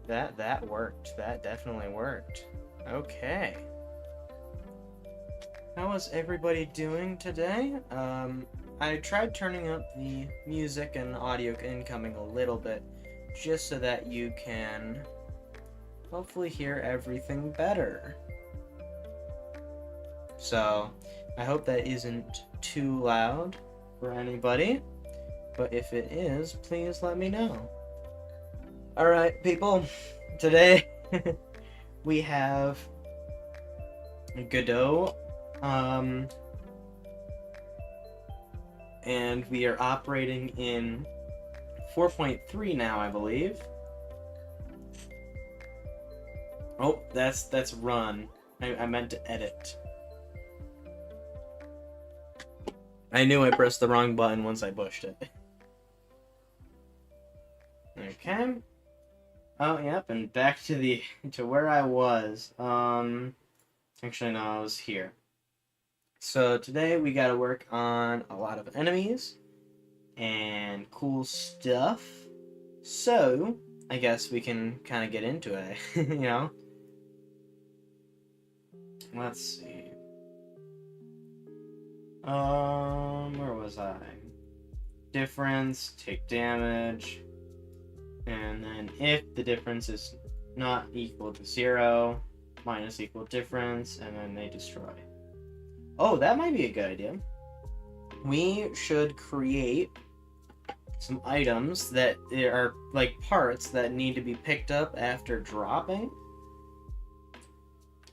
That worked. That definitely worked. Okay. How is everybody doing today? I tried turning up the music and audio incoming a little bit, just so that you can hopefully hear everything better. So, I hope that isn't too loud for anybody, but if it is, please let me know. Alright, people, today we have Godot, and we are operating in 4.3 now, I believe. Oh, that's run. I meant to edit. I knew I pressed the wrong button once I pushed it. Okay. Oh, yep, and back to where I was. Actually, no, I was here. So today we gotta work on a lot of enemies and cool stuff. So, I guess we can kind of get into it, you know? Let's see. Where was I? Difference, take damage, and then if the difference is not equal to 0, minus equal difference, and then they destroy. Oh, that might be a good idea. We should create some items that are like parts that need to be picked up after dropping.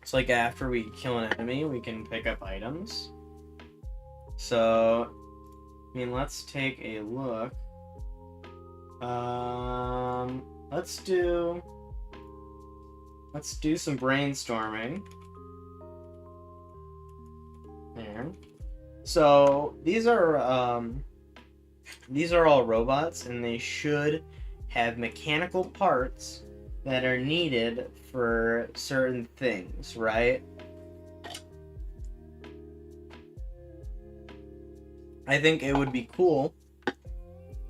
So like after we kill an enemy, we can pick up items. So, I mean, let's take a look. Let's do some brainstorming. There. So these are all robots, and they should have mechanical parts that are needed for certain things, right? I think it would be cool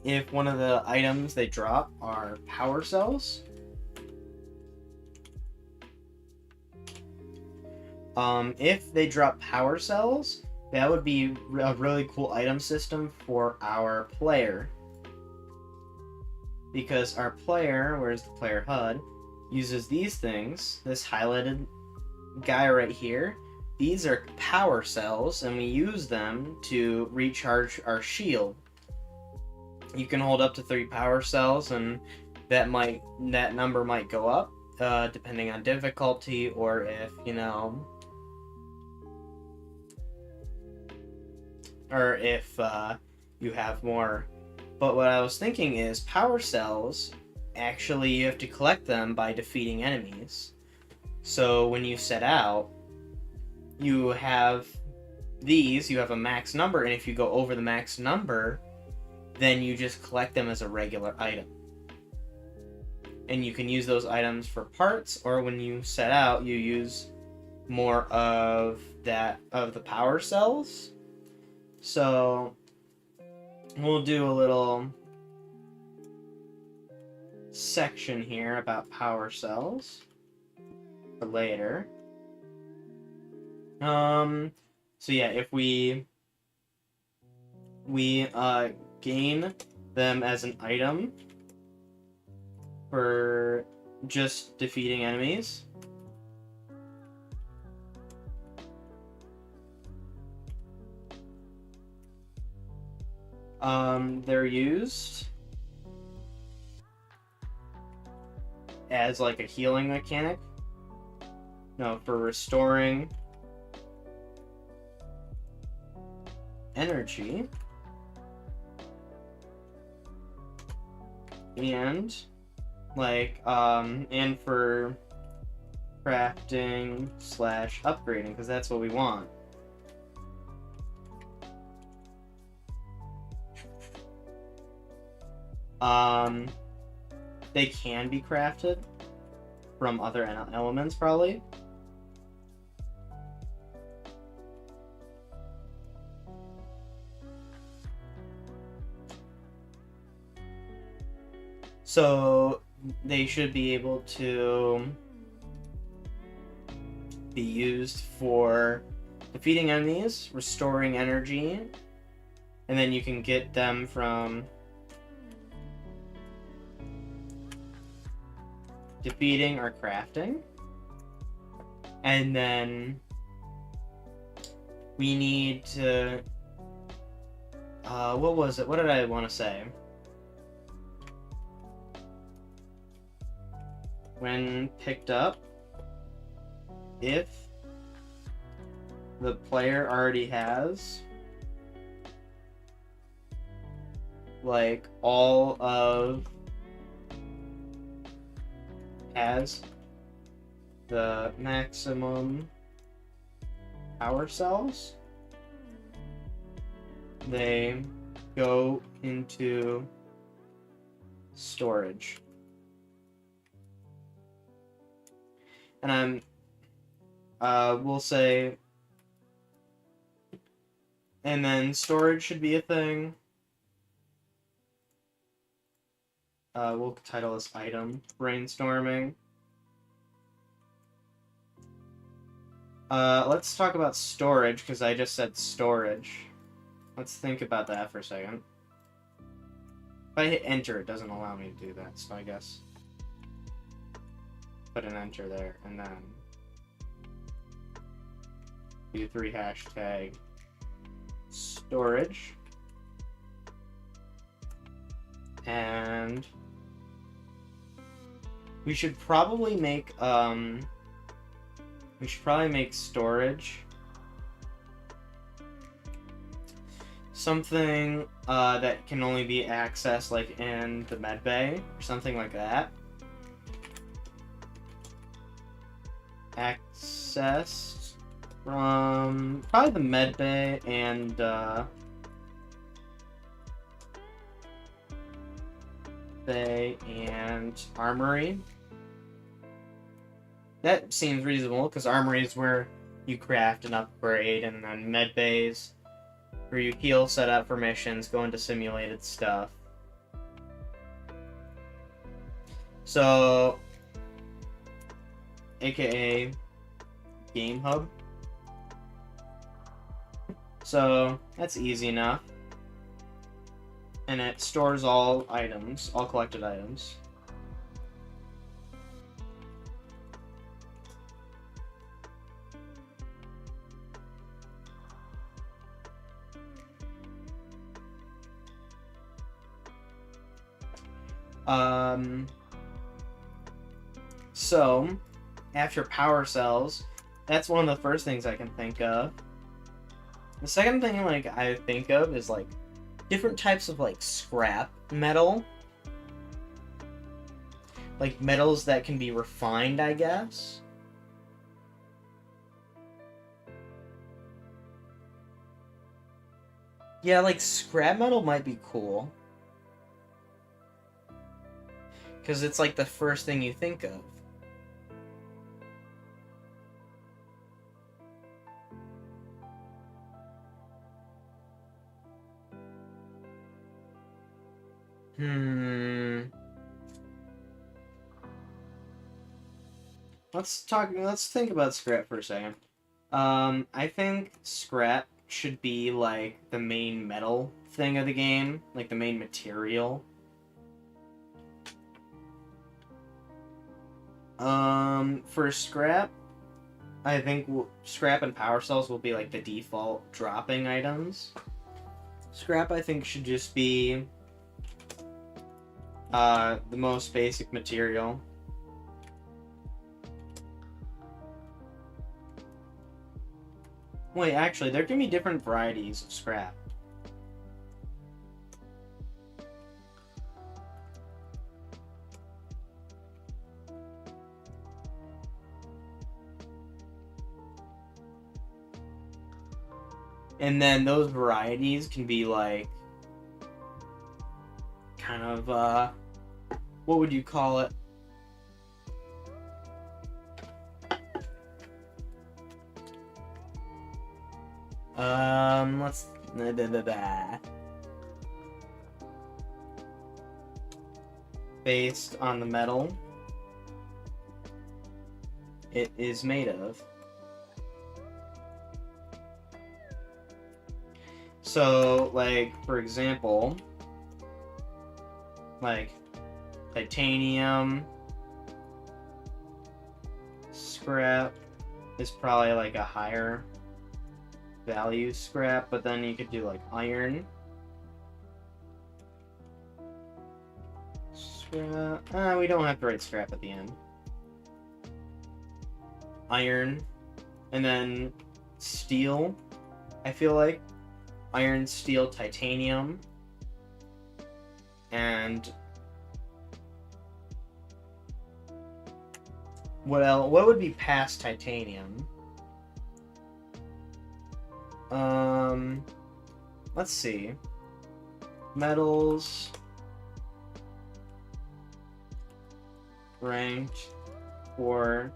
if one of the items they drop are power cells. If they drop power cells, that would be a really cool item system for our player. Because our player, where's the player HUD, uses these things, this highlighted guy right here. These are power cells, and we use them to recharge our shield. You can hold up to 3 power cells, and that number might go up, depending on difficulty, or if, or if you have more. But what I was thinking is power cells, actually you have to collect them by defeating enemies. So when you set out, you have these, you have a max number, and if you go over the max number, then you just collect them as a regular item. And you can use those items for parts, or when you set out, you use more of the power cells. So we'll do a little section here about power cells for later. So yeah, if we gain them as an item for just defeating enemies. They're used as like a healing mechanic. No, for restoring energy. And and for crafting / upgrading, because that's what we want. They can be crafted from other elements, probably. So they should be able to be used for defeating enemies, restoring energy, and then you can get them from defeating or crafting. And then we need to what was it? What did I want to say? When picked up, if the player already has like all of has the maximum power cells, they go into storage. And we'll say, and then storage should be a thing. We'll title this item brainstorming. Let's talk about storage, because I just said storage. Let's think about that for a second. If I hit enter, it doesn't allow me to do that, so I guess put an enter there, and then do 3 hashtag storage. And we should probably make storage something that can only be accessed like in the med bay or something like that. Accessed from probably the med bay and armory. That seems reasonable, because armory is where you craft and upgrade, and then med bays where you heal, set up for missions, go into simulated stuff. So, aka game hub. So that's easy enough. And it stores all items, all collected items. So, after power cells, that's one of the first things I can think of. The second thing, I think of is, different types of, scrap metal. Like, metals that can be refined, I guess. Yeah, scrap metal might be cool. Because it's, the first thing you think of. Let's think about scrap for a second. I think scrap should be, the main metal thing of the game. The main material. For scrap, I think scrap and power cells will be, the default dropping items. Scrap, I think, should just be the most basic material. Wait, actually, there can be different varieties of scrap. And then those varieties can be kind of, what would you call it? Let's... based on the metal it is made of. So, like, for example, like titanium scrap is probably like a higher value scrap, but then you could do like iron scrap. We don't have to write scrap at the end. Iron, and then steel. I feel like iron, steel, titanium, and what else? What would be past titanium? Let's see. Metals ranked for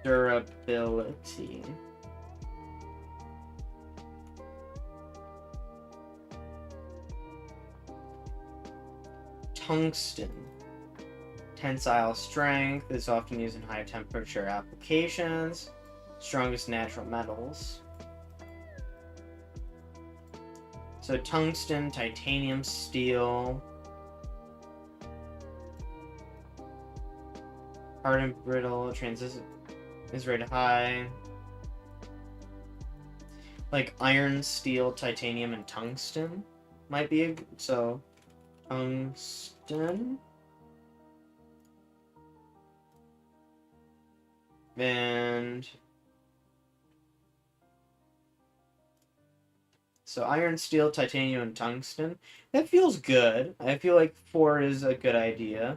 durability. Tungsten. Tensile strength is often used in high temperature applications. Strongest natural metals. So tungsten, titanium, steel. Hard and brittle, transition is rated high. Like iron, steel, titanium, and tungsten might be so tungsten. And so iron, steel, titanium, and tungsten. That feels good. I feel like 4 is a good idea.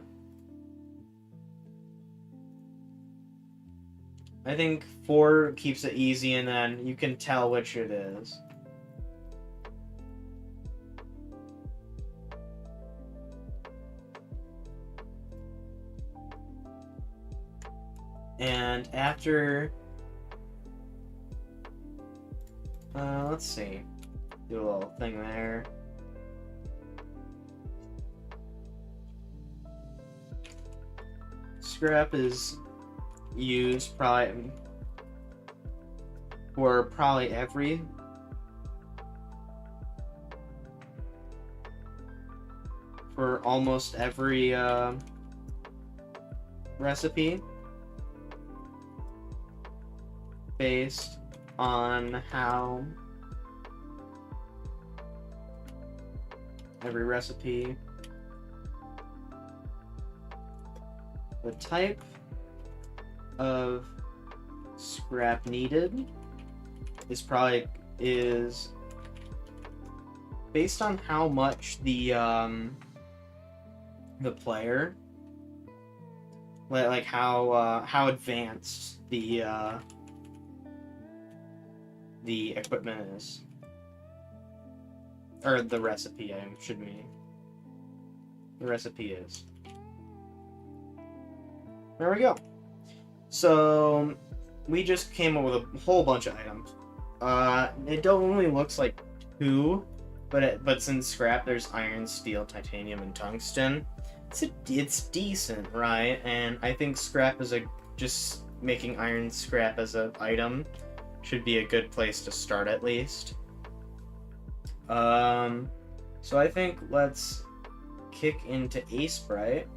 I think 4 keeps it easy, and then you can tell which it is. And after, let's see, do a little thing there. Scrap is used probably for every almost every recipe based on how every recipe, the type of scrap needed is based on how much the player, like how advanced the equipment is, or the recipe. The recipe is. There we go. So we just came up with a whole bunch of items. It only looks like 2, but since scrap, there's iron, steel, titanium, and tungsten. It's decent, right? And I think scrap is just making iron scrap as an item should be a good place to start at least. So I think let's kick into Ace Bright.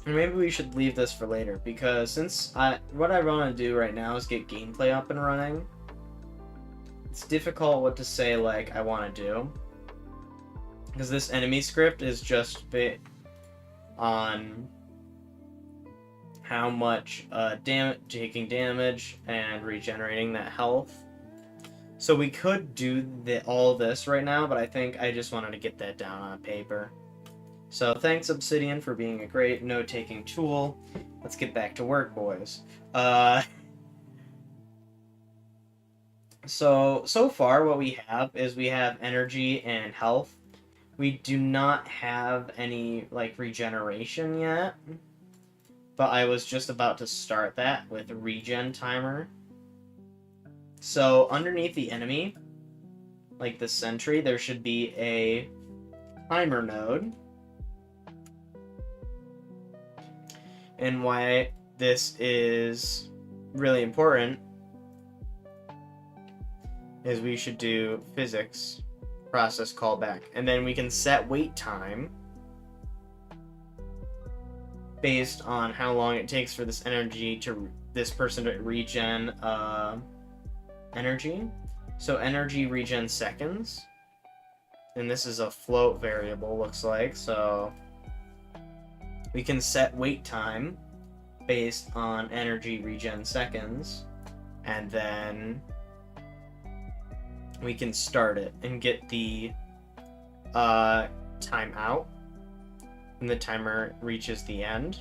Maybe we should leave this for later, because what I want to do right now is get gameplay up and running. It's difficult what to say like I want to do, because this enemy script is just based on how much taking damage and regenerating that health. So we could do all this right now, but I think I just wanted to get that down on paper. So thanks, Obsidian, for being a great note-taking tool. Let's get back to work, boys. So far what we have is we have energy and health. We do not have any, like, regeneration yet. But I was just about to start that with a regen timer. So underneath the enemy, like the sentry, there should be a timer node. And why this is really important is we should do physics process callback, and then we can set wait time based on how long it takes for this person to regen energy. So energy regen seconds, and this is a float variable, looks like. So we can set wait time based on energy regen seconds, and then we can start it and get the time out when the timer reaches the end.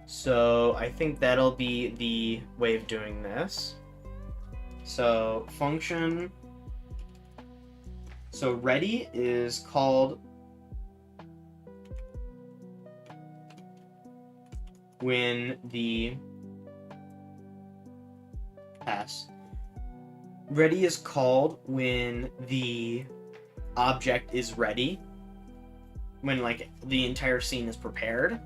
So I think that'll be the way of doing this. So function, so ready is called when the pass. Ready is called when the object is ready, when like the entire scene is prepared.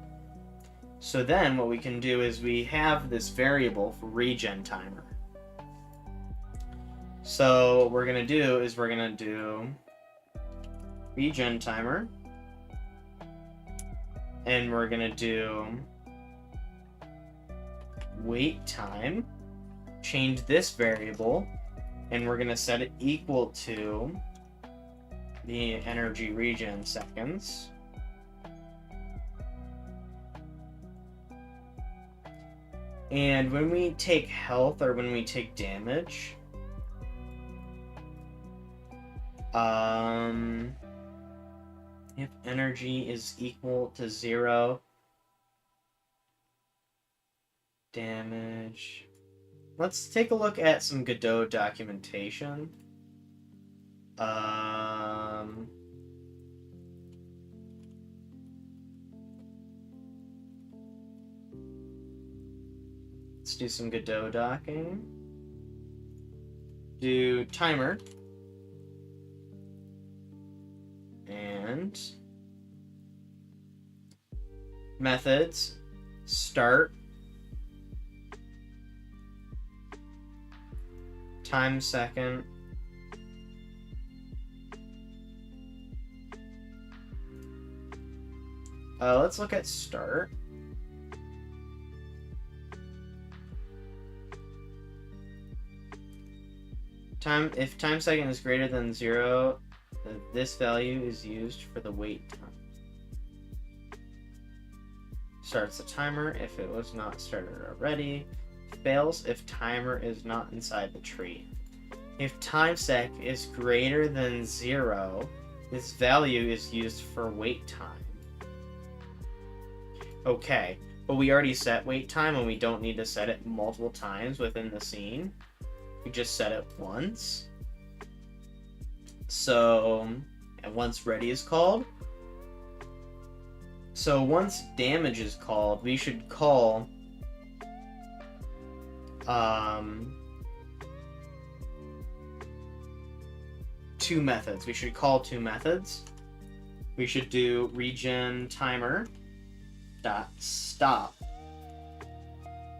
So then what we can do is we have this variable for regen timer. So what we're gonna do is we're gonna do regen timer, and we're gonna do wait time, change this variable, and we're gonna set it equal to the energy regen seconds. And when we take health or when we take damage, if energy is equal to 0, damage. Let's take a look at some Godot documentation. Let's do some Godot docking. Do timer. And methods. Start. Time second. Let's look at start. If time second is greater than 0, this value is used for the wait time. Starts the timer if it was not started already. Fails if timer is not inside the tree. If time sec is greater than 0, this value is used for wait time. Okay, but we already set wait time and we don't need to set it multiple times within the scene. We just set it once. So, and once ready is called. So once damage is called, we should call two methods. We should call two methods. We should do regen timer dot stop.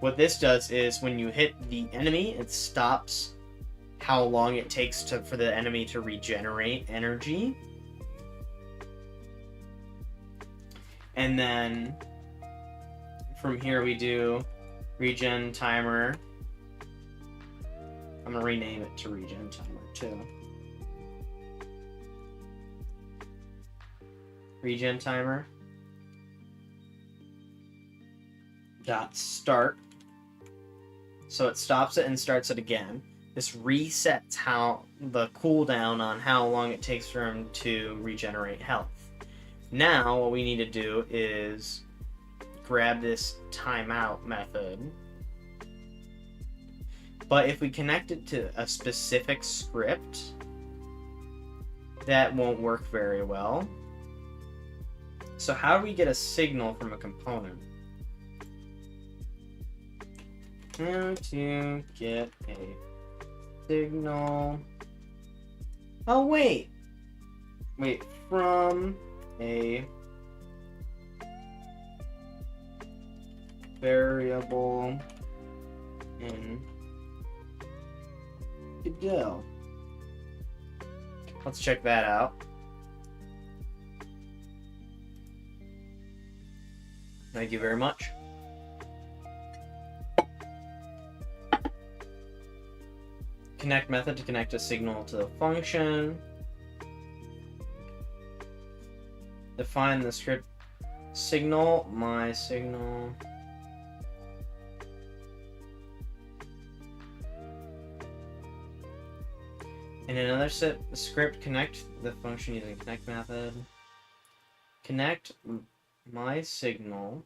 What this does is when you hit the enemy, it stops how long it takes for the enemy to regenerate energy. And then from here we do regen timer. I'm gonna rename it to regen timer too. Regen timer dot start. So it stops it and starts it again. This resets how the cooldown on how long it takes for him to regenerate health. Now what we need to do is grab this timeout method. But if we connect it to a specific script, that won't work very well. So how do we get a signal from a component? How to get a signal. Oh wait, wait, from a variable in Godot. Let's check that out. Thank you very much. Connect method to connect a signal to the function. Define the script signal, my signal. In another script, connect the function using connect method. Connect my signal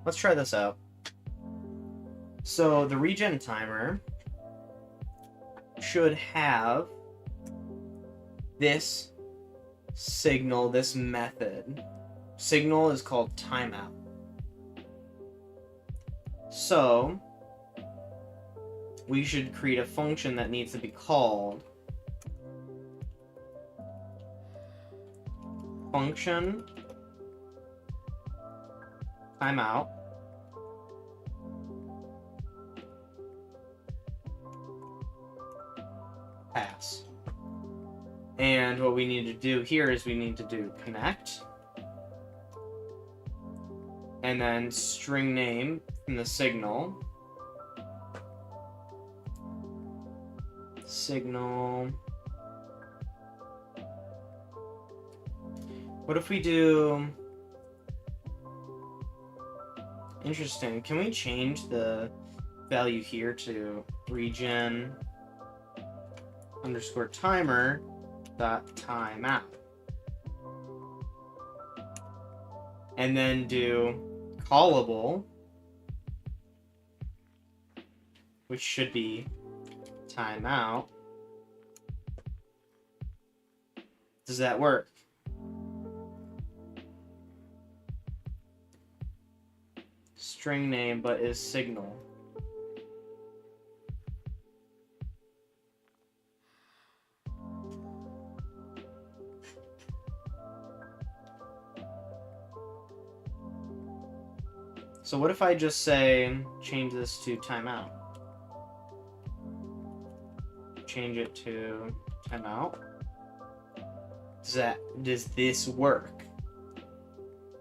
let's try this out. So the regen timer should have this signal, this method. Signal is called timeout. So we should create a function that needs to be called function timeout pass. And what we need to do here is we need to do connect and then string name from the signal. Signal. What if we do... Interesting. Can we change the value here to regen underscore timer dot timeout? And then do callable, which should be timeout. Does that work? String name, but is signal. So what if I just say, change this to timeout? Change it to timeout. Does this work?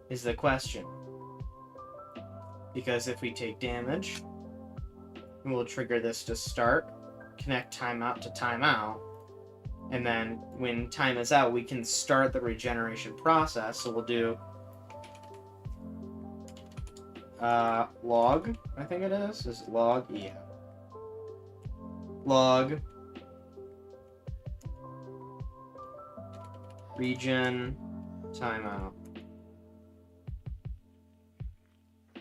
Is the question. Because if we take damage, we'll trigger this to start, connect timeout to timeout, and then when time is out, we can start the regeneration process. So we'll do log, I think it is. Is it log? Yeah. Log regen timeout.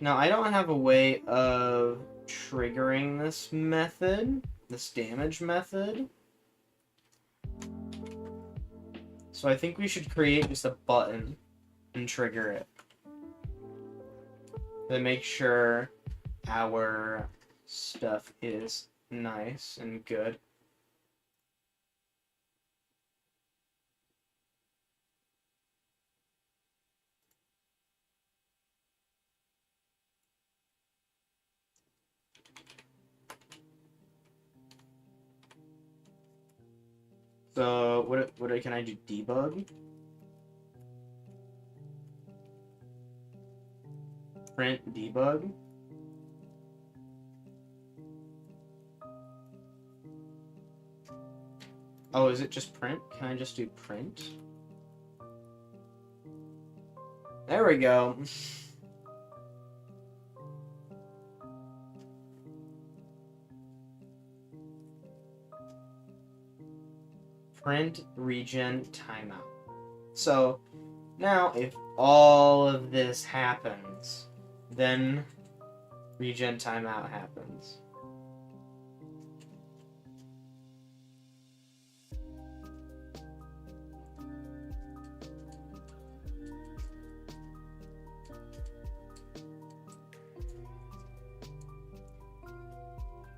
Now, I don't have a way of triggering this method, this damage method. So I think we should create just a button and trigger it. Then make sure our stuff is nice and good. So what can I do? Debug? Print debug? Oh, is it just print? Can I just do print? There we go. Print regen timeout. So now if all of this happens, then regen timeout happens.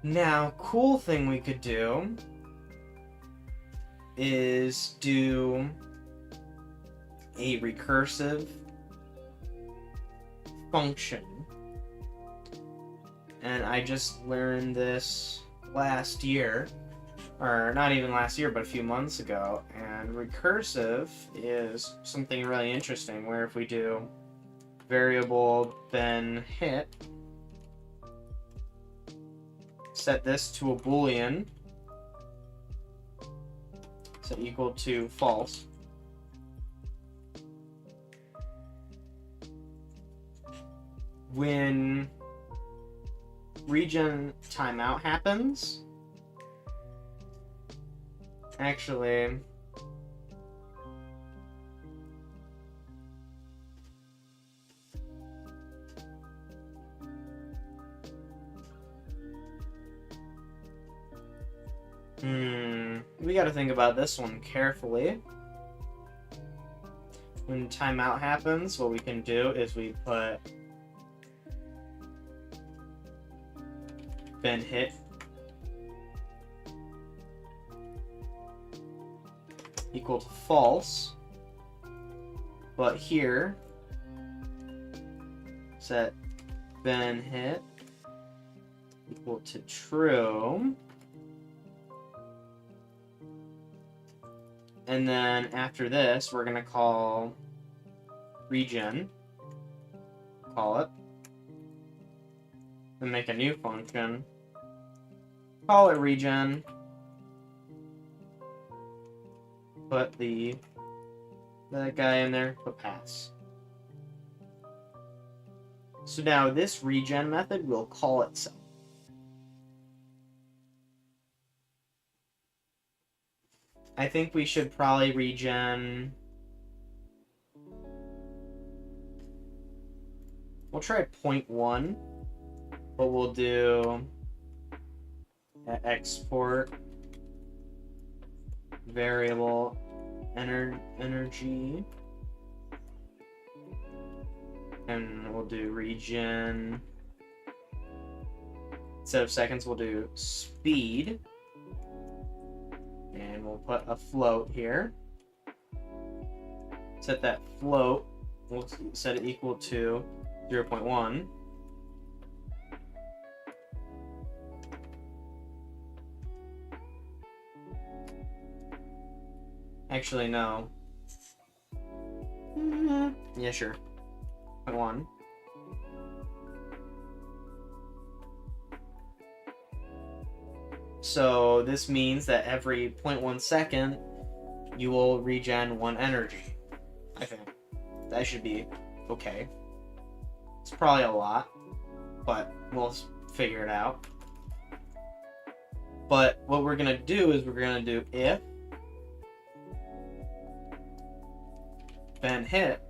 Now, cool thing we could do is do a recursive function. And I just learned this last year, or not even last year, but a few months ago. And recursive is something really interesting, where if we do variable then hit, set this to a boolean, set equal to false. When regen timeout happens, actually, we gotta think about this one carefully. When timeout happens, what we can do is we put been hit equal to false, but here set been hit equal to true, and then after this we're gonna call regen, call it, and make a new function, call it regen, put that guy in there, put pass. So now this regen method will call itself. I think we should probably regen. We'll try 0.1, but we'll do export variable energy, and we'll do regen. Instead of seconds, we'll do speed, and we'll put a float here. Set that float, we'll set it equal to 0.1. Actually, no. Yeah, sure. 0.1. So this means that every 0.1 second, you will regen 1 energy. I think that should be okay. It's probably a lot, but we'll figure it out. But what we're gonna do is we're gonna do if been hit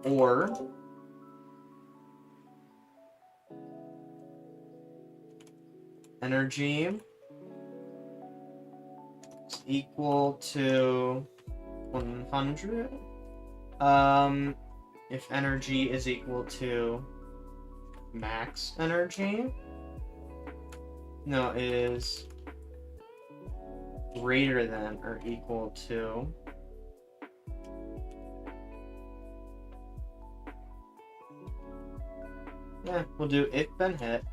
or energy is equal to 100. If energy is equal to max energy, no, is greater than or equal to we'll do if been hit,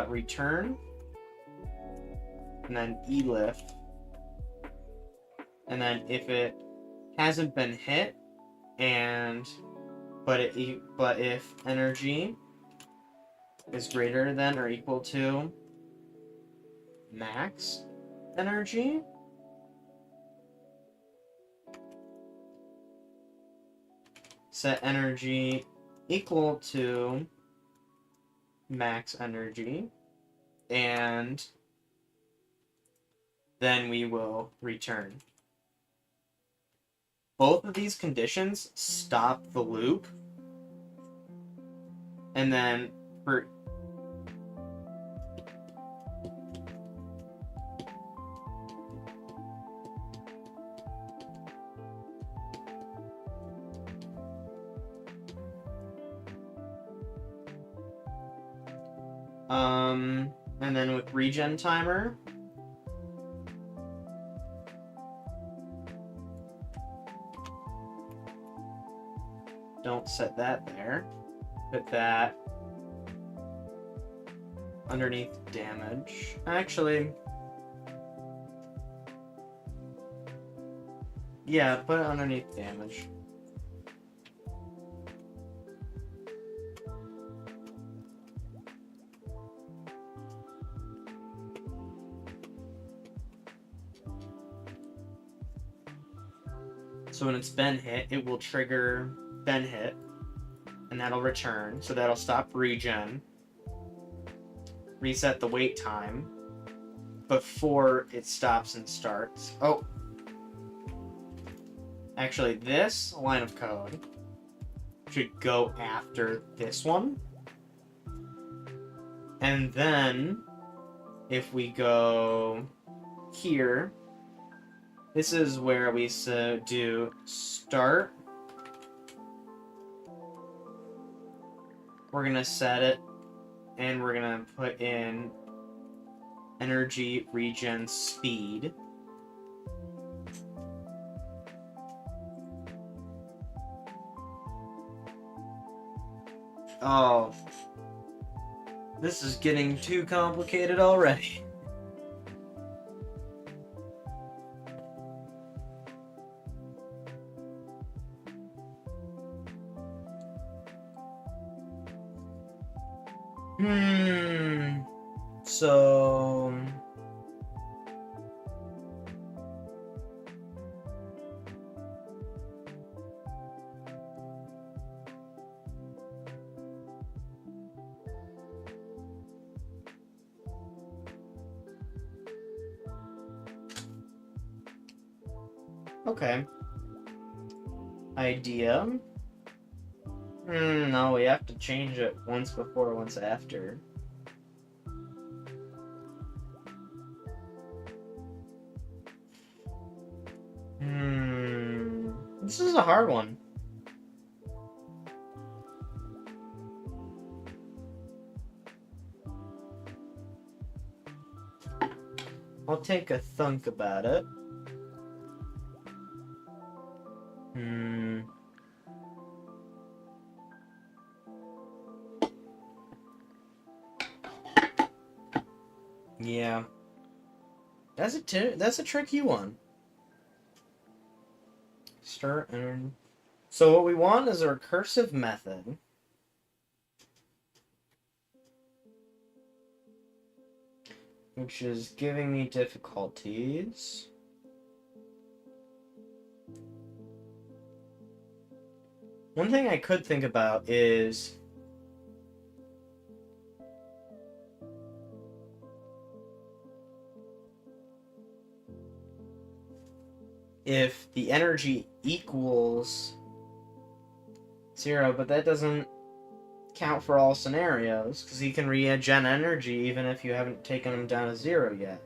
return, and then elif, and then if it hasn't been hit but if energy is greater than or equal to max energy, set energy equal to max energy, and then we will return. Both of these conditions stop the loop, and then for And then with regen timer, don't set that there. Put that underneath damage. Actually, yeah, put it underneath damage. So when it's been hit, it will trigger been hit, and that'll return. So that'll stop regen, reset the wait time before it stops and starts. Oh, actually, this line of code should go after this one. And then if we go here, this is where we do start. We're gonna set it, and we're gonna put in energy regen speed. Oh, this is getting too complicated already. So okay. Idea. No, we have to change it once before, once after. This is a hard one. I'll take a thunk about it. Yeah. That's a tricky one. Start and so what we want is a recursive method. Which is giving me difficulties. One thing I could think about is if the energy equals 0, but that doesn't count for all scenarios, because you can regen energy even if you haven't taken them down to 0 yet.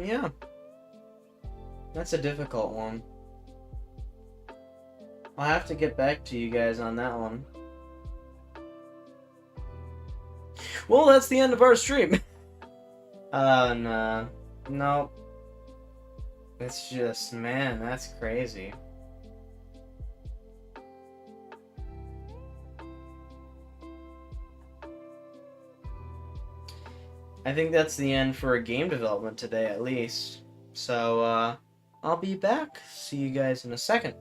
Yeah. That's a difficult one. I'll have to get back to you guys on that one. Well, that's the end of our stream. No. Nope. It's just, man, that's crazy. I think that's the end for game development today, at least. So, I'll be back. See you guys in a second.